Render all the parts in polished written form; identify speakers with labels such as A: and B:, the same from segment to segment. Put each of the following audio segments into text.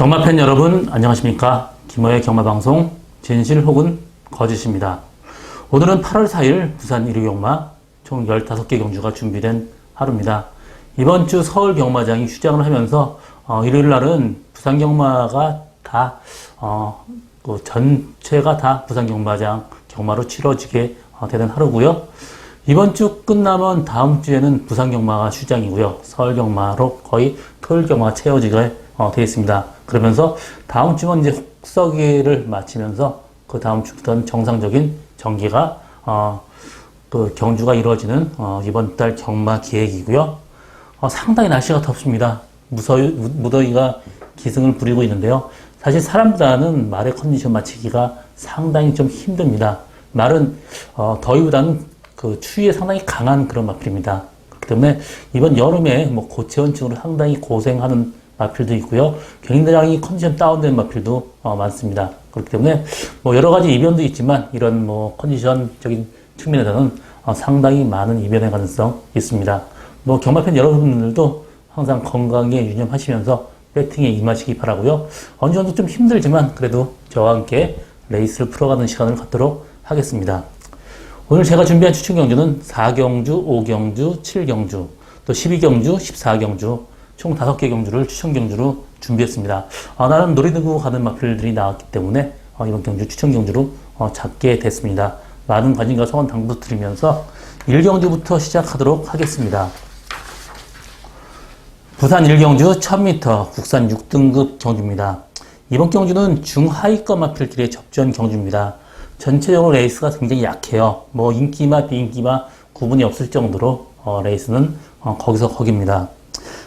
A: 경마팬 여러분 안녕하십니까? 김어의 경마방송 진실 혹은 거짓입니다. 오늘은 8월 4일 부산 1위 경마 총 15개 경주가 준비된 하루입니다. 이번 주 서울 경마장이 휴장을 하면서 일요일 날은 부산 경마가 다 전체가 다 부산 경마장 경마로 치러지게 되는 하루고요. 이번 주 끝나면 다음 주에는 부산 경마가 휴장이고요. 서울 경마로 거의 토요일 경마가 채워지게 되어 있습니다. 그러면서 다음 주면 이제 혹서기를 마치면서 그 다음 주부터는 정상적인 정기가 그 경주가 이루어지는 이번 달 경마 기획이고요. 상당히 날씨가 덥습니다. 무더위가 기승을 부리고 있는데요. 사실 사람보다는 말의 컨디션 맞추기가 상당히 좀 힘듭니다. 말은 더위보다는 그 추위에 상당히 강한 그런 마필입니다. 그렇기 때문에 이번 여름에 고체온증으로 상당히 고생하는 마필도 있고요. 굉장히 컨디션 다운된 마필도 많습니다. 그렇기 때문에 여러 가지 이변도 있지만 이런 컨디션적인 측면에서는 상당히 많은 이변의 가능성 있습니다. 경마팬 여러분들도 항상 건강에 유념하시면서 배팅에 임하시기 바라고요. 어느 정도 좀 힘들지만 그래도 저와 함께 레이스를 풀어가는 시간을 갖도록 하겠습니다. 오늘 제가 준비한 추천 경주는 4경주, 5경주, 7경주, 또 12경주, 14경주 총 5개 경주를 추천 경주로 준비했습니다. 나는 노리두고 가는 마필들이 나왔기 때문에 이번 경주 추천 경주로 잡게 됐습니다. 많은 관심과 성원 당부드리면서 1경주부터 시작하도록 하겠습니다. 부산 1경주 1000m 국산 6등급 경주입니다. 이번 경주는 중하위권 마필끼리의 접전 경주입니다. 전체적으로 레이스가 굉장히 약해요. 인기마 비인기마 구분이 없을 정도로 레이스는 거기서 거기입니다.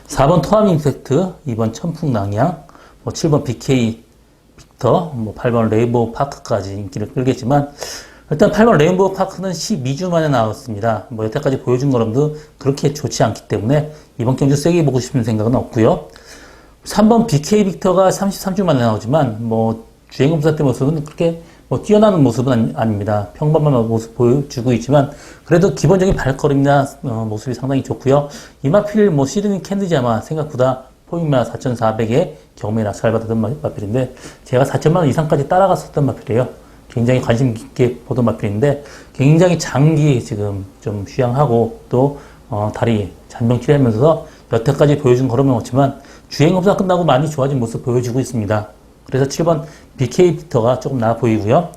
A: 4번 토암 임팩트, 2번 천풍낭양, 7번 BK 빅터, 8번 레인보우 파크까지 인기를 끌겠지만 일단 8번 레인보우 파크는 12주 만에 나왔습니다. 여태까지 보여준 거랑도 그렇게 좋지 않기 때문에 이번 경주 세게 보고 싶은 생각은 없고요. 3번 BK 빅터가 33주 만에 나오지만 주행검사 때 모습은 그렇게 뛰어나는 모습은 아닙니다. 평범한 모습 보여주고 있지만 그래도 기본적인 발걸음이나 모습이 상당히 좋고요. 이 마필 시드니 캔디자마 생각보다 포인마 4,400에 경매나 잘 받았던 마필인데 제가 4천만 원 이상까지 따라갔었던 마필이에요. 굉장히 관심 깊게 보던 마필인데 굉장히 장기 지금 좀 휴양하고 또 다리 잔병 치료하면서 여태까지 보여준 걸음은 없지만 주행검사 끝나고 많이 좋아진 모습 보여주고 있습니다. 그래서 7번 BK 빅터가 조금 나아 보이고요.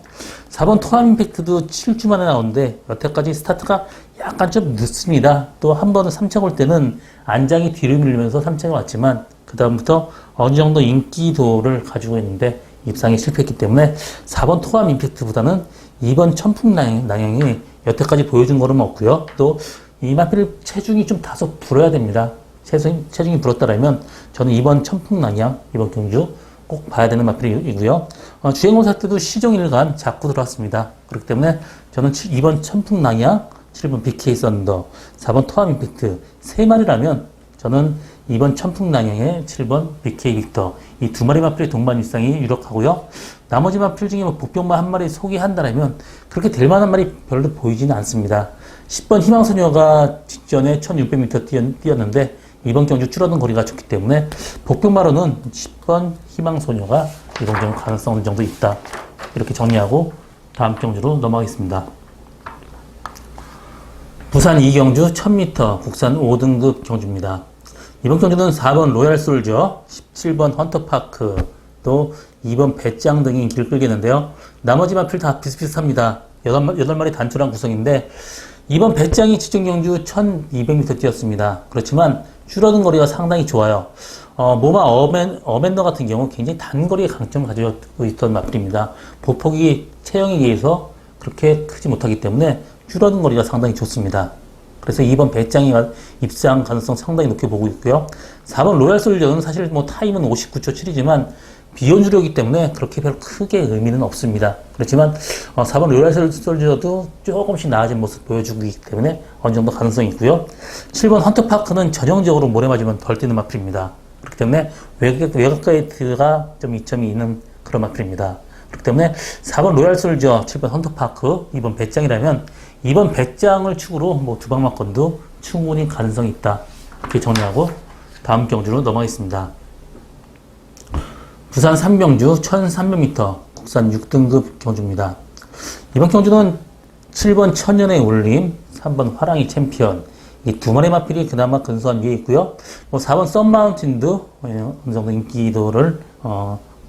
A: 4번 토암 임팩트도 7주 만에 나오는데 여태까지 스타트가 약간 좀 늦습니다. 또 한 번은 3차 올 때는 안장이 뒤로 밀리면서 3차가 왔지만 그 다음부터 어느 정도 인기도를 가지고 있는데 입상에 실패했기 때문에 4번 토암 임팩트보다는 2번 천풍낭양이 여태까지 보여준 거는 없고요. 또 이 마필 체중이 좀 다소 불어야 됩니다. 체중이 불었다라면 저는 2번 천풍낭양, 이번 경주 꼭 봐야 되는 마필이고요. 주행검사 때도 시종일관 잡고 들어왔습니다. 그렇기 때문에 저는 2번 천풍낭양, 7번 BK 썬더, 4번 토암 임팩트 3마리라면 저는 2번 천풍낭양에 7번 BK 빅터 이 2마리 마필의 동반 입상이 유력하고요. 나머지 마필 중에 복병마 한 마리 소개한다라면 그렇게 될 만한 말이 별로 보이지는 않습니다. 10번 희망소녀가 직전에 1600m 뛰었는데 이번 경주 줄어든 거리가 좋기 때문에 복병마로는 10번 희망소녀가 이번 경주 가능성 어느 정도 있다. 이렇게 정리하고 다음 경주로 넘어가겠습니다. 부산 2경주 1000m 국산 5등급 경주입니다. 이번 경주는 4번 로얄솔저, 17번 헌터파크, 또 2번 배짱 등이 인기를 끌겠는데요. 나머지 마필 다 비슷비슷합니다. 8마리 단촐한 구성인데 이번 배짱이 직전 경주 1200m 뛰었습니다. 그렇지만 줄어든 거리가 상당히 좋아요. 모마 어맨더 같은 경우 굉장히 단거리의 강점을 가지고 있던 마필입니다. 보폭이 체형에 의해서 그렇게 크지 못하기 때문에 줄어든 거리가 상당히 좋습니다. 그래서 2번 배짱이 입상 가능성 상당히 높게 보고 있고요. 4번 로얄솔저는 사실 타임은 59초 7이지만 비연주력이기 때문에 그렇게 별 크게 의미는 없습니다. 그렇지만 4번 로얄솔저도 조금씩 나아진 모습 보여주고 있기 때문에 어느 정도 가능성이 있고요. 7번 헌터파크는 전형적으로 모래 맞으면 덜 뛰는 마필입니다. 그렇기 때문에 외곽가이트가 좀 이점이 있는 그런 마필입니다. 그렇기 때문에 4번 로얄솔저, 7번 헌터파크, 2번 배짱이라면 2번 배짱을 축으로 두방마권도 충분히 가능성이 있다. 이렇게 정리하고 다음 경주로 넘어가겠습니다. 부산 삼병주 1300m 국산 6등급 경주입니다. 이번 경주는 7번 천년의 울림, 3번 화랑이 챔피언, 이 두 마리 마필이 그나마 근소한 위에 있고요. 4번 썬마운틴도 어느 정도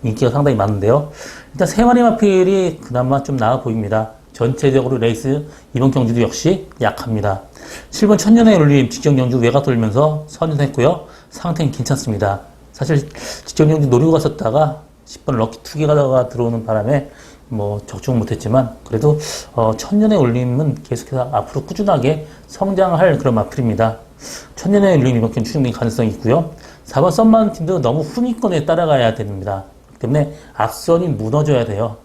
A: 인기가 상당히 많은데요. 일단 세 마리 마필이 그나마 좀 나아 보입니다. 전체적으로 레이스 이번 경주도 역시 약합니다. 7번 천년의 울림 직전 경주 외곽 돌면서 선전했고요. 상태는 괜찮습니다. 사실 직전 경주 노리고 갔었다가 10번 럭키 투기가다가 들어오는 바람에 적중 못했지만 그래도 천년의 울림은 계속해서 앞으로 꾸준하게 성장할 그런 마필입니다. 천년의 울림 이번 경주 충분히 가능성이 있고요. 4번 썬마운틴도 너무 후미권에 따라가야 됩니다. 그렇기 때문에 앞선이 무너져야 돼요.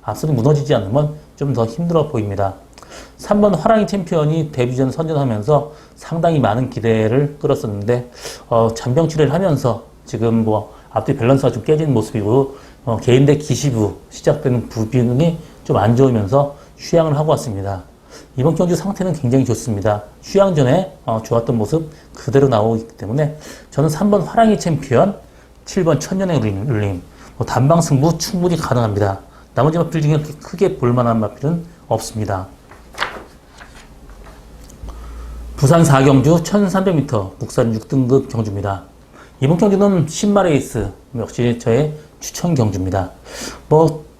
A: 앞선이 무너지지 않으면 좀 더 힘들어 보입니다. 3번 화랑이 챔피언이 데뷔전 선전하면서 상당히 많은 기대를 끌었었는데 잔병 치레를 하면서 지금 앞뒤 밸런스가 좀 깨진 모습이고 개인대 기시부 시작되는 부비능이 좀 안 좋으면서 휴양을 하고 왔습니다. 이번 경주 상태는 굉장히 좋습니다. 휴양 전에 좋았던 모습 그대로 나오기 때문에 저는 3번 화랑이 챔피언, 7번 천년의 울림 단방 승부 충분히 가능합니다. 나머지 마필 중에 그렇게 크게 볼만한 마필은 없습니다. 부산 4경주 1300m 국산 6등급 경주입니다. 이번 경주는 신마레이스 역시 저의 추천 경주입니다.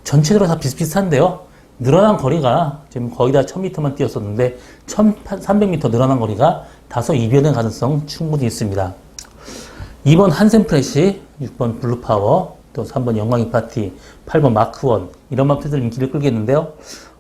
A: 전체적으로 다 비슷비슷한데요. 늘어난 거리가 지금 거의 다 1000m만 뛰었었는데 1300m 늘어난 거리가 다소 이변의 가능성 충분히 있습니다. 2번 한센프레시, 6번 블루파워, 또 3번 영광이 파티, 8번 마크원 이런 마필들 인기를 끌겠는데요.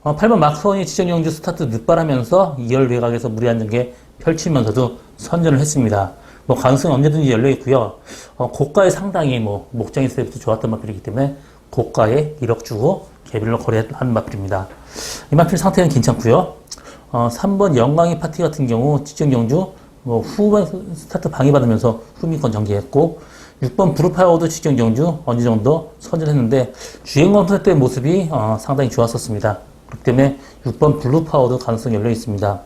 A: 8번 마크원이 지정 경주 스타트 늦발하면서 2열 외곽에서 무리한 전개 펼치면서도 선전을 했습니다. 가능성이 언제든지 열려 있고요. 고가에 상당히 목장이 있을 때부터 좋았던 마필이기 때문에 고가에 1억 주고 개별로 거래한 마필입니다. 이 마필 상태는 괜찮고요. 3번 영광이 파티 같은 경우 직전 경주 후반 스타트 방해받으면서 후미권 전개했고 6번 브루파워도 직전 경주 어느 정도 선전했는데 주행권 선택 때 모습이 상당히 좋았었습니다. 그렇기 때문에 6번 블루파워도 가능성이 열려 있습니다.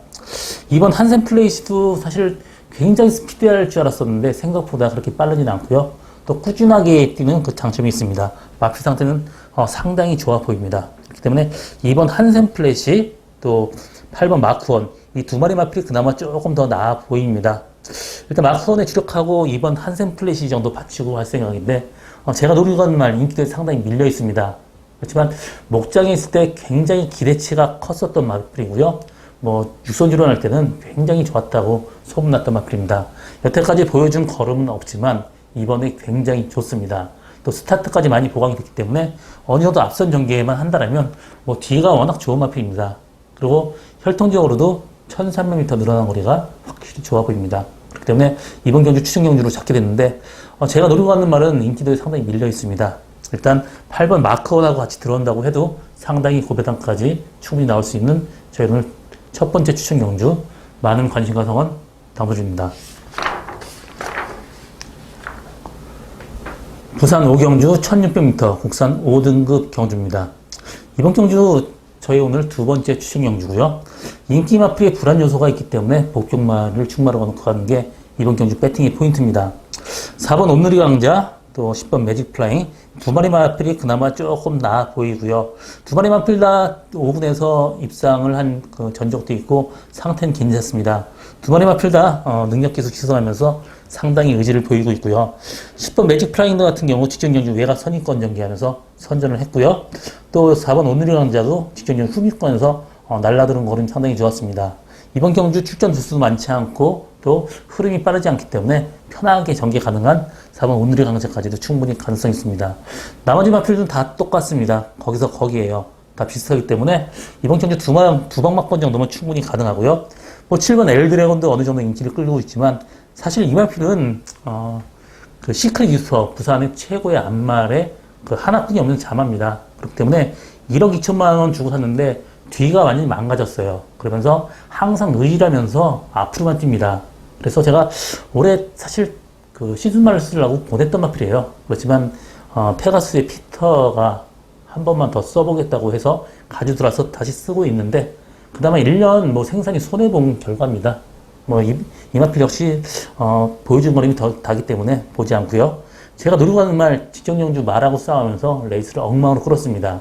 A: 2번 한센플레이시도 사실 굉장히 스피드할 줄 알았었는데 생각보다 그렇게 빠르진 않고요. 또 꾸준하게 뛰는 그 장점이 있습니다. 마필 상태는 상당히 좋아 보입니다. 그렇기 때문에 2번 한센플래시 또 8번 마크원 이 두 마리 마필이 그나마 조금 더 나아 보입니다. 일단 마크원에 주력하고 2번 한센플래시 정도 받치고 할 생각인데 제가 노리고 가는 말 인기도 상당히 밀려 있습니다. 그렇지만 목장에 있을 때 굉장히 기대치가 컸었던 마필이고요. 육선주로 할 때는 굉장히 좋았다고 소문났던 마필입니다. 여태까지 보여준 걸음은 없지만 이번에 굉장히 좋습니다. 또 스타트까지 많이 보강이 됐기 때문에 어느 정도 앞선 전개만 한다면 뒤가 워낙 좋은 마필입니다. 그리고 혈통적으로도 1300m 늘어난 거리가 확실히 좋아 보입니다. 그렇기 때문에 이번 경주 추천 경주로 잡게 됐는데 제가 노리고 가는 말은 인기도에 상당히 밀려 있습니다. 일단 8번 마크원하고 같이 들어온다고 해도 상당히 고배당까지 충분히 나올 수 있는 저희 오늘 첫 번째 추천 경주 많은 관심과 성원 담아줍니다. 부산 5경주 1600m 국산 5등급 경주입니다. 이번 경주 저희 오늘 두 번째 추천 경주고요. 인기 마필의 불안 요소가 있기 때문에 복격마를 충마로 넣고 가는 게 이번 경주 배팅의 포인트입니다. 4번 온누리 강자 또 10번 매직 플라잉 두 마리 마필이 그나마 조금 나아 보이고요. 두 마리 마필 다 5군에서 입상을 한 그 전적도 있고 상태는 괜찮습니다. 두 마리 마필 다 능력 계속 시선하면서 상당히 의지를 보이고 있고요. 10번 매직 플라잉더 같은 경우 직전 경주 외곽 선입권 전개하면서 선전을 했고요. 또 4번 온누리 강자도 직전 경주 후미권에서 날라드는 거는 상당히 좋았습니다. 이번 경주 출전 두수도 많지 않고 또 흐름이 빠르지 않기 때문에 편하게 전개 가능한 4번 온누리 강자까지도 충분히 가능성이 있습니다. 나머지 마필들은 다 똑같습니다. 거기서 거기에요. 다 비슷하기 때문에 이번 경주 두방막번 정도면 충분히 가능하고요. 7번 엘드래곤도 어느 정도 인기를 끌고 있지만 사실 이 마필은 그 시크릿 유스퍼 부산의 최고의 안말에 그 하나뿐이 없는 자마입니다. 그렇기 때문에 1억 2천만 원 주고 샀는데 뒤가 완전히 망가졌어요. 그러면서 항상 의지하면서 앞으로만 뜁니다. 그래서 제가 올해 사실 그 시즌말을 쓰려고 보냈던 마필이에요. 그렇지만 페가수스의 피터가 한 번만 더 써보겠다고 해서 가져들어서 다시 쓰고 있는데 그나마 1년 생산이 손해본 결과입니다. 이 마필 역시 보여준 거림이 더 다기 때문에 보지 않고요. 제가 노리고 가는 말 직전경주 말하고 싸우면서 레이스를 엉망으로 끌었습니다.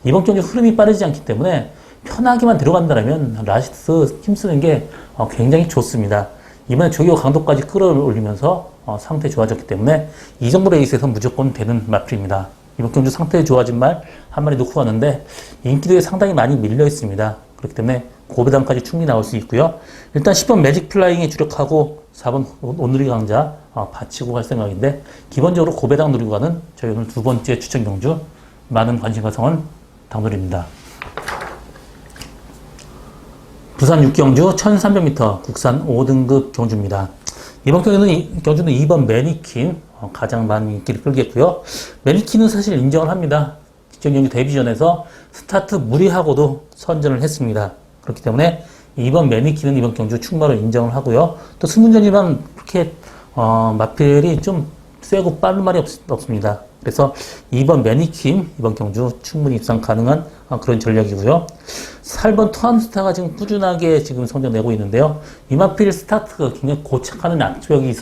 A: 이번 경주 흐름이 빠르지 않기 때문에 편하게만 들어간다면 라시스 힘쓰는 게 굉장히 좋습니다. 이번에 조기호 강도까지 끌어올리면서 상태 좋아졌기 때문에 이 정도 레이스에서 무조건 되는 마필입니다. 이번 경주 상태 좋아진 말 한 마리 놓고 가는데 인기도에 상당히 많이 밀려 있습니다. 그렇기 때문에 고배당까지 충분히 나올 수 있고요. 일단 10번 매직 플라잉에 주력하고 4번 온누리 강자 받치고 갈 생각인데 기본적으로 고배당 노리고 가는 저희 오늘 두 번째 추천 경주 많은 관심과 성원 당돌입니다. 부산 6경주 1300m 국산 5등급 경주입니다. 이번 경주는 2번 매니킨 가장 많은 인기를 끌겠고요. 매니킨은 사실 인정을 합니다. 직전 경주 데뷔전에서 스타트 무리하고도 선전을 했습니다. 그렇기 때문에 2번 매니킨은 이번 경주 충분히 인정을 하고요. 또 승문전이랑 그렇게 마필이 좀 세고 빠른 말이 없습니다. 그래서 2번 매니킨 이번 경주 충분히 입상 가능한 그런 전략이고요. 8번 투함스타가 지금 꾸준하게 지금 성적 내고 있는데요. 이 마필 스타트가 굉장히 고착하는 악조역이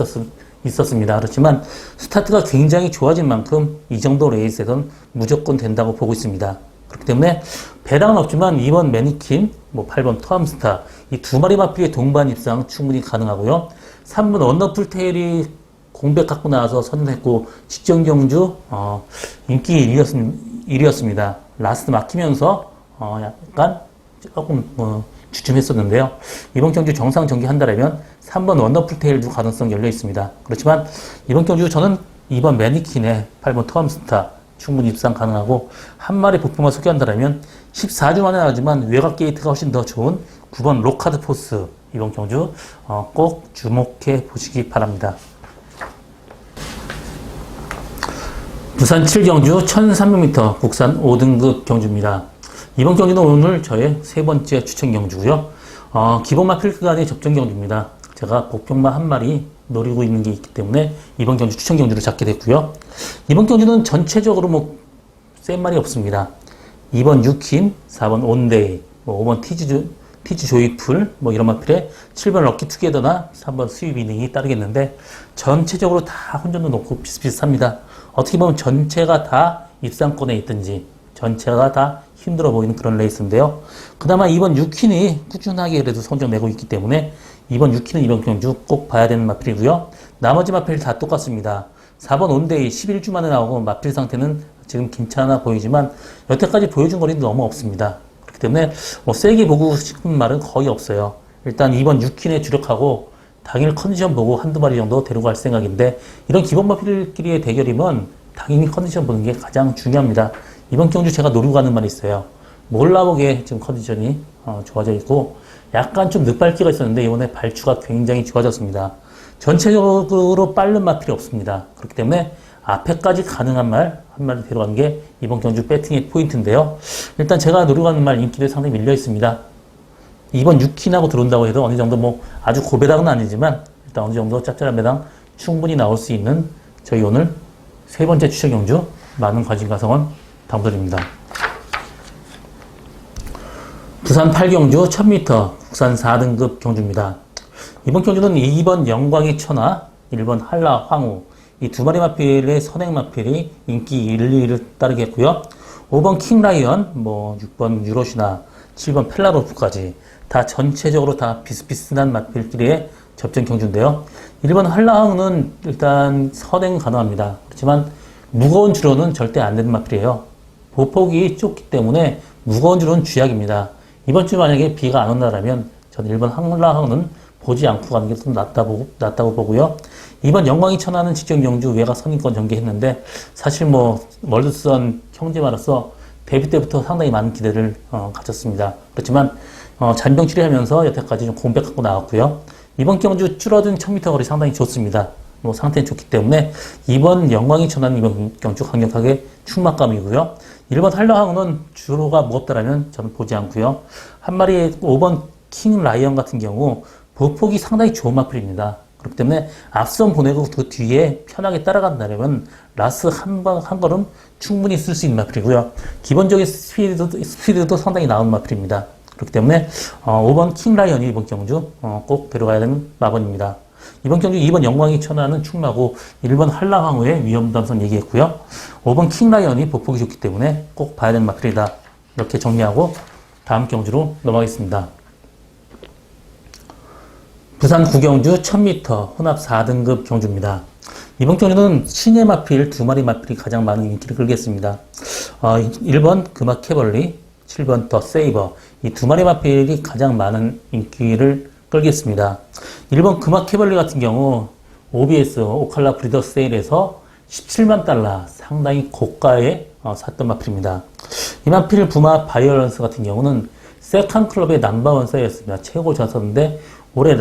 A: 있었습니다. 그렇지만 스타트가 굉장히 좋아진 만큼 이 정도 레이스에선 무조건 된다고 보고 있습니다. 그렇기 때문에 배당은 없지만 2번 매니킨, 8번 투함스타 이 두 마리 마필의 동반 입상 충분히 가능하고요. 3번 원더풀 테일이 공백 갖고 나와서 선전했고 직전 경주 인기 1위였습니다. 라스트 막히면서 약간 조금 주춤했었는데요. 이번 경주 정상 전개한다면 3번 원더풀 테일도 가능성 열려 있습니다. 그렇지만 이번 경주 저는 2번 매니킨에 8번 투함스타 충분히 입상 가능하고 한 마리 부품을 소개한다면 14주 만에 나오지만 외곽 게이트가 훨씬 더 좋은 9번 로카드 포스 이번 경주 꼭 주목해 보시기 바랍니다. 부산 7경주 1300m 국산 5등급 경주입니다. 이번 경주는 오늘 저의 세 번째 추천 경주고요. 기본 마필 구간의 접전 경주입니다. 제가 복병마 한 마리 노리고 있는 게 있기 때문에 이번 경주 추천 경주를 잡게 됐고요. 이번 경주는 전체적으로 센 말이 없습니다. 2번 유킨, 4번 온데이, 5번 티즈 조이풀 이런 마필에 7번 럭키 투게더나 3번 스윕 이닝이 따르겠는데 전체적으로 다 혼전도 높고 비슷비슷합니다. 어떻게 보면 전체가 다 입상권에 있든지 전체가 다 힘들어 보이는 그런 레이스인데요. 그나마 이번 유킨이 꾸준하게 그래도 성적 내고 있기 때문에 이번 유킨은 이번 경주 꼭 봐야 되는 마필이고요. 나머지 마필 다 똑같습니다. 4번 온데이 11주 만에 나오고 마필 상태는 지금 괜찮아 보이지만 여태까지 보여준 거리는 너무 없습니다. 그렇기 때문에 세게 보고 싶은 말은 거의 없어요. 일단 이번 유킨에 주력하고 당일 컨디션 보고 한두 마리 정도 데리고 갈 생각인데 이런 기본 마필끼리의 대결이면 당연히 컨디션 보는 게 가장 중요합니다. 이번 경주 제가 노리고 가는 말이 있어요. 몰라보게 지금 컨디션이 좋아져 있고 약간 좀 늦발기가 있었는데 이번에 발추가 굉장히 좋아졌습니다. 전체적으로 빠른 마필이 없습니다. 그렇기 때문에 앞에까지 가능한 말 한 마리 데려가는 게 이번 경주 배팅의 포인트인데요. 일단 제가 노리고 가는 말 인기도 상당히 밀려 있습니다. 이번 6킨하고 들어온다고 해도 어느 정도 아주 고배당은 아니지만 일단 어느 정도 짭짤한 배당 충분히 나올 수 있는 저희 오늘 세 번째 추천 경주 많은 관심과 성원 당부드립니다. 부산 8경주 1000m 국산 4등급 경주입니다. 이번 경주는 2번 영광의 천하, 1번 한라 황후 이 두 마리 마필의 선행 마필이 인기 1, 2위를 따르겠고요. 5번 킹라이언, 6번 유로시나, 7번 펠라로프까지 다 전체적으로 다 비슷비슷한 마필끼리의 접전 경주인데요. 1번 한라 황후는 일단 선행 가능합니다. 그렇지만 무거운 주로는 절대 안 되는 마필이에요. 보폭이 좁기 때문에 무거운 주로는 쥐약입니다. 이번 주 만약에 비가 안 온다면 저는 1번 한라항은 보지 않고 가는 게 좀 낫다고 보고요. 이번 영광이 천하는 직전 경주 외곽 선인권 전개했는데 사실 월드선 형제마로서 데뷔 때부터 상당히 많은 기대를 가졌습니다. 그렇지만 잔병 치료하면서 여태까지 좀 공백 갖고 나왔고요. 이번 경주 줄어든 1000m 거리 상당히 좋습니다. 상태는 좋기 때문에 이번 영광이 천하는 이번 경주 강력하게 충막감이고요. 1번 한라항은 주로가 무겁다라면 저는 보지 않고요. 한 마리 5번 킹 라이언 같은 경우 보폭이 상당히 좋은 마필입니다. 그렇기 때문에 앞선 보내고 그 뒤에 편하게 따라간다면 라스 한 걸음 충분히 쓸 수 있는 마필이고요. 기본적인 스피드도 상당히 나은 마필입니다. 그렇기 때문에 5번 킹 라이언이 이번 경주 꼭 데려가야 되는 마번입니다. 이번 경주 2번 영광이 천하는 충마고 1번 한라황후의 위험담선 얘기했고요. 5번 킹라이언이 보폭이 좋기 때문에 꼭 봐야 되는 마필이다. 이렇게 정리하고 다음 경주로 넘어가겠습니다. 부산 구경주 1000m 혼합 4등급 경주입니다. 이번 경주는 신예 마필 2마리 마필이 가장 많은 인기를 끌겠습니다. 1번 금화 캐벌리, 7번 더 세이버 이 2마리 마필이 가장 많은 인기를 끌겠습니다. 1번 금화 캐벌리 같은 경우 OBS 오칼라 브리더 세일에서 17만 달러 상당히 고가에 샀던 마필입니다. 이 마필 부마 바이올런스 같은 경우는 세컨 클럽의 넘버원 사이였습니다. 최고 졌었는데 올해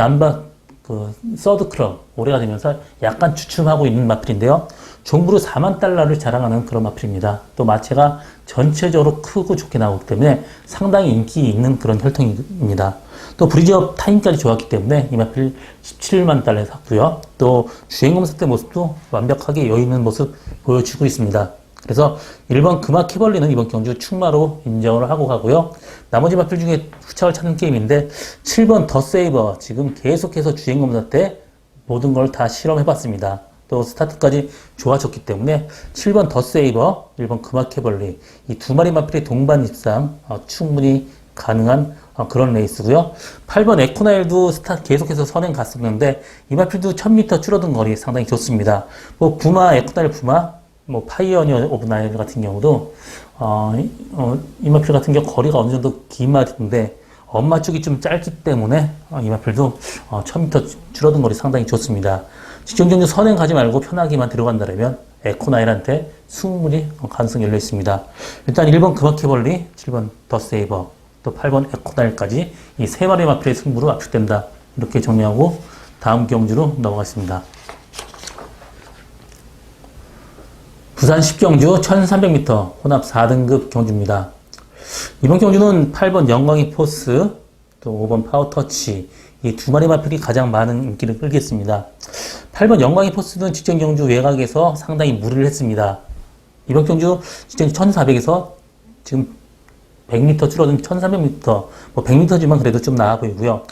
A: 서드 클럽 올해가 되면서 약간 주춤하고 있는 마필인데요. 종부로 4만 달러를 자랑하는 그런 마필입니다. 또 마체가 전체적으로 크고 좋게 나오기 때문에 상당히 인기 있는 그런 혈통입니다. 또 브리지업 타임까지 좋았기 때문에 이 마필 17만 달러에 샀고요. 또 주행검사 때 모습도 완벽하게 여유 있는 모습 보여주고 있습니다. 그래서 1번 금화 캐벌리는 이번 경주 충마로 인정을 하고 가고요. 나머지 마필 중에 후착을 찾는 게임인데 7번 더 세이버 지금 계속해서 주행검사 때 모든 걸 다 실험해봤습니다. 또 스타트까지 좋아졌기 때문에 7번 더 세이버, 1번 금화 캐벌리 이 2마리 마필의 동반 입상 충분히 가능한 그런 레이스고요. 8번 에코나일도 계속해서 선행 갔었는데 이 마필도 1000m 줄어든 거리 상당히 좋습니다. 뭐 부마, 에코나일 부마 파이어니어 오브 나일 같은 경우도, 이 마필 같은 경우 거리가 어느 정도 긴 마필인데, 엄마 쪽이 좀 짧기 때문에, 이 마필도, 1000m 줄어든 거리 상당히 좋습니다. 직전 경주 선행 가지 말고 편하게만 들어간다면, 에코나일한테 충분히 가능성이 열려 있습니다. 일단 1번 금화캐벌리, 7번 더 세이버, 또 8번 에코나일까지 이 세 마리 마필의 승부로 압축된다. 이렇게 정리하고 다음 경주로 넘어가겠습니다. 부산 10경주 1300m 혼합 4등급 경주입니다. 이번 경주는 8번 영광이 포스, 또 5번 파워터치 이 2마리 마필이 가장 많은 인기를 끌겠습니다. 8번 영광이 포스는 직전 경주 외곽에서 상당히 무리를 했습니다. 이번 경주 직전 1400에서 지금 100m 줄어든 1300m, 100m지만 그래도 좀 나아 보이고요.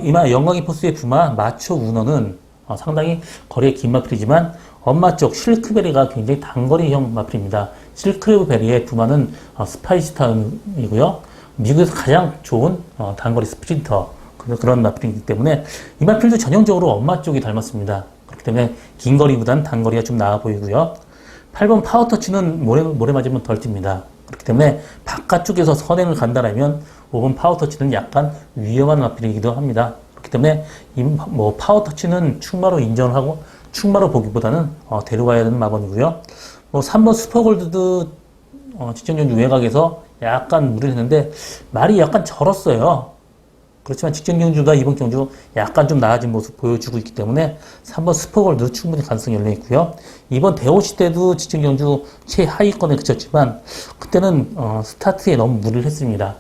A: 이마 영광이 포스의 부마 마초 우너는 상당히 거리의 긴 마필이지만 엄마 쪽 실크베리가 굉장히 단거리형 마필입니다. 실크베리의 부마는 스파이스타운이고요. 미국에서 가장 좋은 단거리 스프린터 그런 마필이기 때문에 이 마필도 전형적으로 엄마 쪽이 닮았습니다. 그렇기 때문에 긴 거리보단 단거리가 좀 나아 보이고요. 8번 파워터치는 모래 맞으면 덜 뜁니다. 그렇기 때문에 바깥쪽에서 선행을 간다라면 5번 파워터치는 약간 위험한 마필이기도 합니다. 그렇기 때문에 파워터치는 충마로 인정을 하고 충마로 보기보다는 데려가야 되는 마번이고요. 3번 슈퍼골드도 직전 경주 외곽에서 약간 무리를 했는데 말이 약간 절었어요. 그렇지만 직전 경주가 이번 경주 약간 좀 나아진 모습 보여주고 있기 때문에 3번 슈퍼골드 충분히 가능성이 열려 있고요. 이번 대호시 때도 직전 경주 최하위권에 그쳤지만 그때는 스타트에 너무 무리를 했습니다.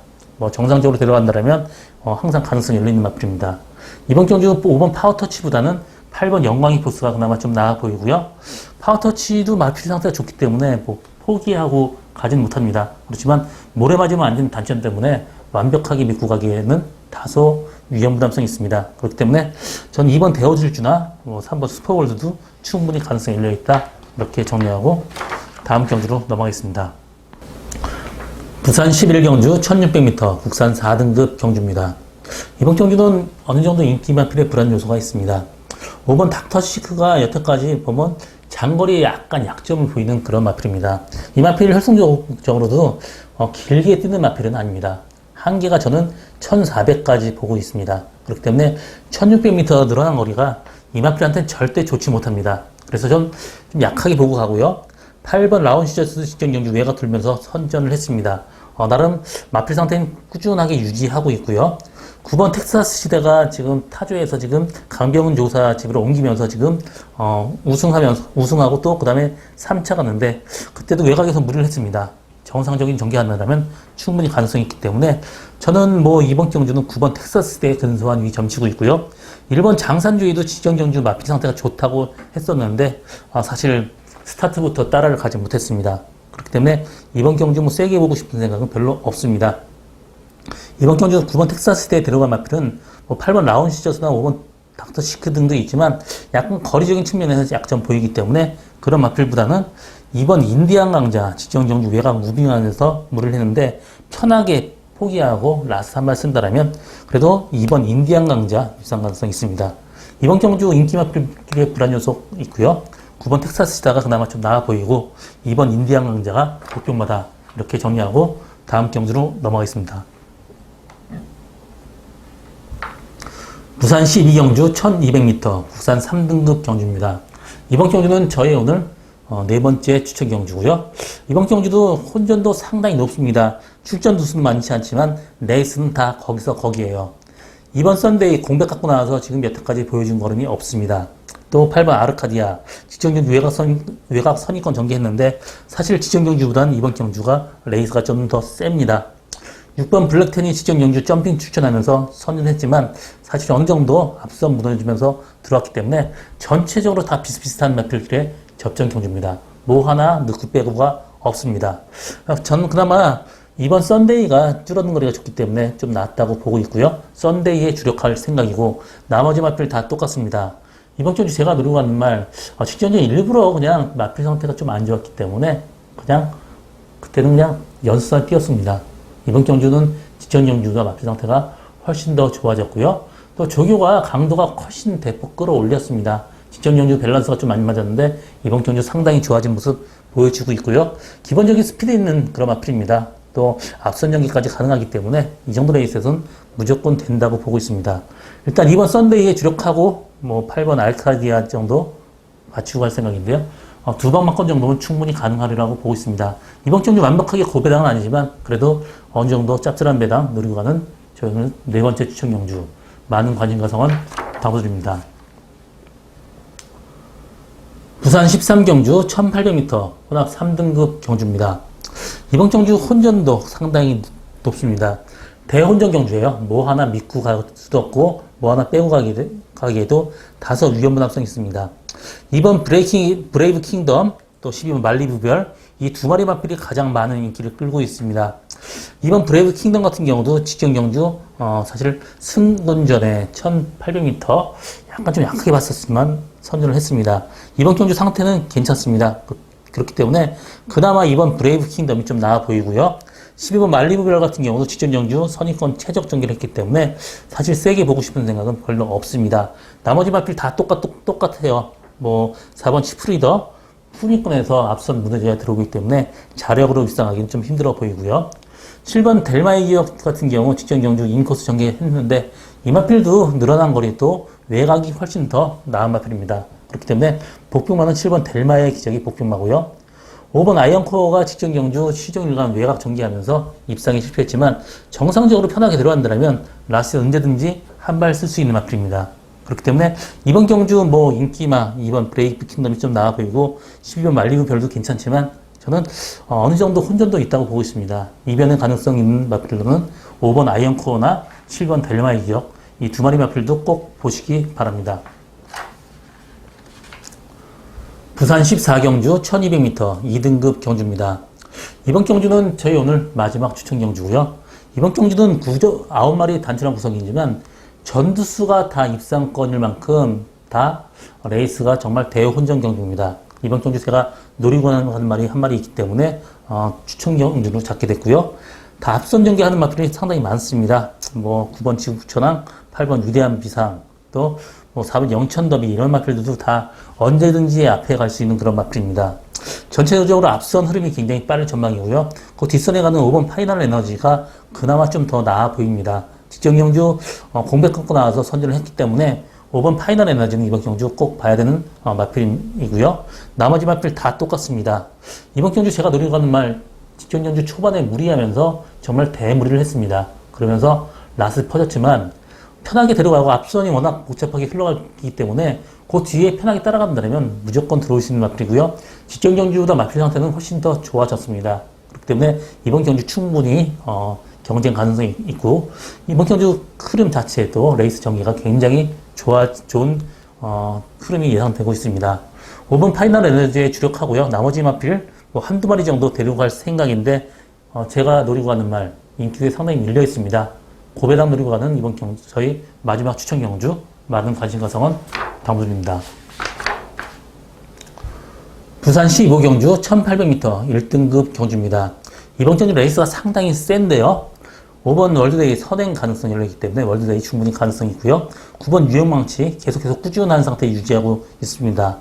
A: 정상적으로 데려간다면 항상 가능성이 열려 있는 마필입니다. 이번 경주 5번 파워터치보다는 8번 영광이 포스가 그나마 좀 나아 보이고요. 파워터치도 마필 상태가 좋기 때문에 포기하고 가진 못합니다. 그렇지만 모래 맞으면 안 되는 단점 때문에 완벽하게 믿고 가기에는 다소 위험 부담성이 있습니다. 그렇기 때문에 저는 2번 대어질주나 3번 슈퍼월드도 충분히 가능성이 열려 있다. 이렇게 정리하고 다음 경주로 넘어가겠습니다. 부산 11경주 1600m 국산 4등급 경주입니다. 이번 경주는 어느 정도 인기 마필의 불안 요소가 있습니다. 5번 닥터시크가 여태까지 보면 장거리에 약간 약점을 보이는 그런 마필입니다. 이 마필 혈통적으로도 길게 뛰는 마필은 아닙니다. 한계가 저는 1400까지 보고 있습니다. 그렇기 때문에 1600m 늘어난 거리가 이 마필한테는 절대 좋지 못합니다. 그래서 좀 약하게 보고 가고요. 8번 라운시저스 직전 경주 외곽 돌면서 선전을 했습니다. 나름 마필 상태는 꾸준하게 유지하고 있고요. 9번 텍사스 시대가 지금 타조에서 지금 강병훈 조사 집으로 옮기면서 지금 우승하고 또 그 다음에 3차 갔는데 그때도 외곽에서 무리를 했습니다. 정상적인 전개하느라면 충분히 가능성이 있기 때문에 저는 이번 경주는 9번 텍사스 시대에 근소한 위 점치고 있고요. 1번 장산주의도 직전 경주 마필 상태가 좋다고 했었는데 사실 스타트부터 따라를 가지 못했습니다. 그렇기 때문에 이번 경주 세게 보고 싶은 생각은 별로 없습니다. 이번 경주 9번 텍사스 시대에 들어간 마필은 8번 라운시저스나 5번 닥터시크 등도 있지만 약간 거리적인 측면에서 약점 보이기 때문에 그런 마필보다는 이번 인디안 강자 직전경주 외곽 무빙하면서 무리를 했는데 편하게 포기하고 라스트 한 발 쓴다라면 그래도 이번 인디안 강자 유상 가능성이 있습니다. 이번 경주 인기 마필의 불안 요소 있고요. 9번 텍사스시다가 그나마 좀 나아 보이고 이번 인디안 강자가 복병마다 이렇게 정리하고 다음 경주로 넘어가겠습니다. 부산 12경주 1200m 국산 3등급 경주입니다. 이번 경주는 저의 오늘 네 번째 추천 경주고요. 이번 경주도 혼전도 상당히 높습니다. 출전 두수는 많지 않지만 레이스는 다 거기서 거기에요. 이번 썬데이 공백 갖고 나와서 지금 여태까지 보여준 걸음이 없습니다. 또 8번 아르카디아 직전경주 외곽 선의권 전개했는데 사실 직전경주보다는 이번 경주가 레이스가 좀 더 셉니다. 6번 블랙텐이 직전경주 점핑 추천하면서 선전했지만 사실 어느 정도 앞서 무너지면서 들어왔기 때문에 전체적으로 다 비슷비슷한 마필들의 접전 경주입니다. 뭐 하나 넣고 빼고가 없습니다. 저는 그나마 이번 썬데이가 줄어든 거리가 좋기 때문에 좀 낫다고 보고 있고요. 썬데이에 주력할 생각이고 나머지 마필 다 똑같습니다. 이번 경주 제가 누르고 가는 말 직전에 일부러 그냥 마필 상태가 좀 안 좋았기 때문에 그냥 그때는 그냥 연습만 뛰었습니다. 이번 경주는 직전 경주가 마필 상태가 훨씬 더 좋아졌고요. 또 조교가 강도가 훨씬 대폭 끌어올렸습니다. 직전 경주 밸런스가 좀 많이 맞았는데 이번 경주 상당히 좋아진 모습 보여주고 있고요. 기본적인 스피드 있는 그런 마필입니다. 또 앞선 연기까지 가능하기 때문에 이 정도 레이스에서는 무조건 된다고 보고 있습니다. 일단 이번 썬데이에 주력하고 뭐 8번 알카디아 정도 맞추고 갈 생각인데요. 두 방만권 정도면 충분히 가능하리라고 보고 있습니다. 이번 경주 완벽하게 고배당은 아니지만 그래도 어느 정도 짭짤한 배당 노리고 가는 저희는 네 번째 추천 경주 많은 관심과 성원 당부드립니다. 부산 13경주 1800m 혼합 3등급 경주입니다. 이번 경주 혼전도 상당히 높습니다. 대혼전 경주예요. 뭐 하나 믿고 갈 수도 없고 뭐 하나 빼고 가기에도 다소 위험 분합성이 있습니다. 이번 브레이브 킹덤 또 12번 말리부별 이 두 마리 마필이 가장 많은 인기를 끌고 있습니다. 이번 브레이브 킹덤 같은 경우도 직전 경주 사실 승론전에 1800m 약간 좀 약하게 봤었지만 선전을 했습니다. 이번 경주 상태는 괜찮습니다. 그렇기 때문에 그나마 이번 브레이브 킹덤이 좀 나아 보이고요. 12번 말리부별 같은 경우도 직전 경주 선의권 최적 전개를 했기 때문에 사실 세게 보고 싶은 생각은 별로 없습니다. 나머지 마필 다 똑같아요. 뭐 4번 치프리더 후미권에서 앞선 무너져야 들어오기 때문에 자력으로 입상하기는 좀 힘들어 보이고요. 7번 델마이 기업 같은 경우 직전 경주 인코스 전개했는데 이 마필도 늘어난 거리도 외곽이 훨씬 더 나은 마필입니다. 그렇기 때문에 복병마는 7번 델마의 기적이 복병마고요. 5번 아이언코어가 직전 경주 시종일관 외곽 전개하면서 입상에 실패했지만 정상적으로 편하게 들어간다면 라스 언제든지 한 발 쓸 수 있는 마필입니다. 그렇기 때문에 이번 경주 뭐 인기마 이번 브레이크 킹덤이 좀 나아 보이고 12번 말리브 별도 괜찮지만 저는 어느 정도 혼전도 있다고 보고 있습니다. 이변의 가능성 있는 마필로는 5번 아이언코어나 7번 델마이 기억 이 두 마리 마필도 꼭 보시기 바랍니다. 부산 14경주 1200m 2등급 경주입니다. 이번 경주는 저희 오늘 마지막 추천 경주고요. 이번 경주는 9마리 단체랑 구성이지만 전두수가 다 입상권일 만큼 다 레이스가 정말 대혼전 경주입니다. 이번 경주 제가 노리고 하는 말이 한 마리 있기 때문에 추천 경주로 잡게 됐고요. 다 앞선 전개하는 마필이 상당히 많습니다. 뭐 9번 지구부천항, 8번 위대한 비상, 또 뭐 4번 영천더비 이런 마필들도 다 언제든지 앞에 갈 수 있는 그런 마필입니다. 전체적으로 앞선 흐름이 굉장히 빠른 전망이고요. 그 뒷선에 가는 5번 파이널 에너지가 그나마 좀 더 나아 보입니다. 직전 경주 공백 갖고 나와서 선전을 했기 때문에 5번 파이널 에너지는 이번 경주 꼭 봐야 되는 마필이고요. 나머지 마필 다 똑같습니다. 이번 경주 제가 노리고 가는 말 직전 경주 초반에 무리하면서 정말 대무리를 했습니다. 그러면서 라스 퍼졌지만 편하게 데려가고 앞선이 워낙 복잡하게 흘러가기 때문에 그 뒤에 편하게 따라간다면 무조건 들어올 수 있는 마필이고요. 직전 경주보다 마필 상태는 훨씬 더 좋아졌습니다. 그렇기 때문에 이번 경주 충분히 경쟁 가능성이 있고 이번 경주 흐름 자체도 레이스 전개가 굉장히 좋은 흐름이 예상되고 있습니다. 5번 파이널 에너지에 주력하고요. 나머지 마필 뭐 한두 마리 정도 데리고 갈 생각인데 제가 노리고 가는 말 인기에 상당히 밀려 있습니다. 고배당 노리고 가는 이번 경주 저희 마지막 추천 경주 많은 관심과 성원 당부드립니다. 부산시 2호 경주 1800m 1등급 경주입니다. 이번 경주 레이스가 상당히 센데요. 5번 월드데이 선행 가능성이 열리기 때문에 월드데이 충분히 가능성이 있고요. 9번 유영망치 계속해서 꾸준한 상태 유지하고 있습니다.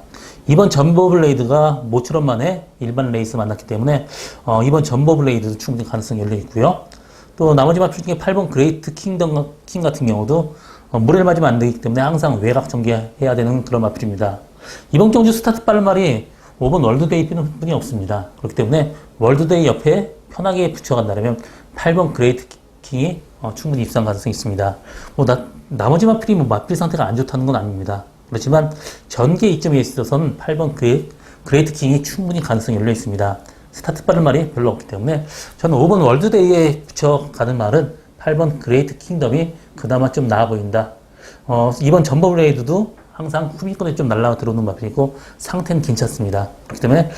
A: 이번 점버블레이드가 모처럼 만에 일반 레이스 만났기 때문에 이번 점버블레이드도 충분히 가능성이 열려 있고요. 또 나머지 마필 중에 8번 그레이트 킹 같은 경우도 물을 맞으면 안 되기 때문에 항상 외곽 전개해야 되는 그런 마필입니다. 이번 경주 스타트 빠른 말이 5번 월드데이 뿐이 없습니다. 그렇기 때문에 월드데이 옆에 편하게 붙여간다면 8번 그레이트 킹이 충분히 입상 가능성이 있습니다. 나머지 마필이 마필 상태가 안 좋다는 건 아닙니다. 그렇지만 전개 이점에 있어서는 8번 그레이트 킹이 충분히 가능성이 열려 있습니다. 스타트 빠른 말이 별로 없기 때문에 저는 5번 월드데이에 붙여가는 말은 8번 그레이트 킹덤이 그나마 좀 나아 보인다. 이번 점버블레이드도 항상 후미권에 좀 날아가 들어오는 마필이고 상태는 괜찮습니다. 그렇기 때문에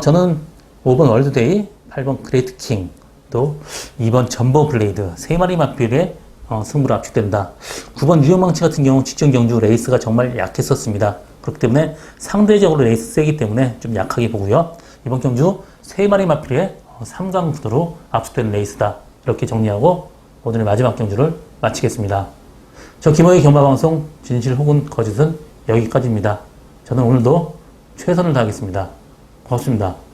A: 저는 5번 월드데이, 8번 그레이트 킹, 또 2번 점버블레이드 3마리 마필에 승부를 압축된다. 9번 유영망치 같은 경우 직전 경주 레이스가 정말 약했었습니다. 그렇기 때문에 상대적으로 레이스 세기 때문에 좀 약하게 보고요. 이번 경주 3마리 마필에 3강 구도로 압축되는 레이스다. 이렇게 정리하고 오늘의 마지막 경주를 마치겠습니다. 저 김호의 경마방송 진실 혹은 거짓은 여기까지입니다. 저는 오늘도 최선을 다하겠습니다. 고맙습니다.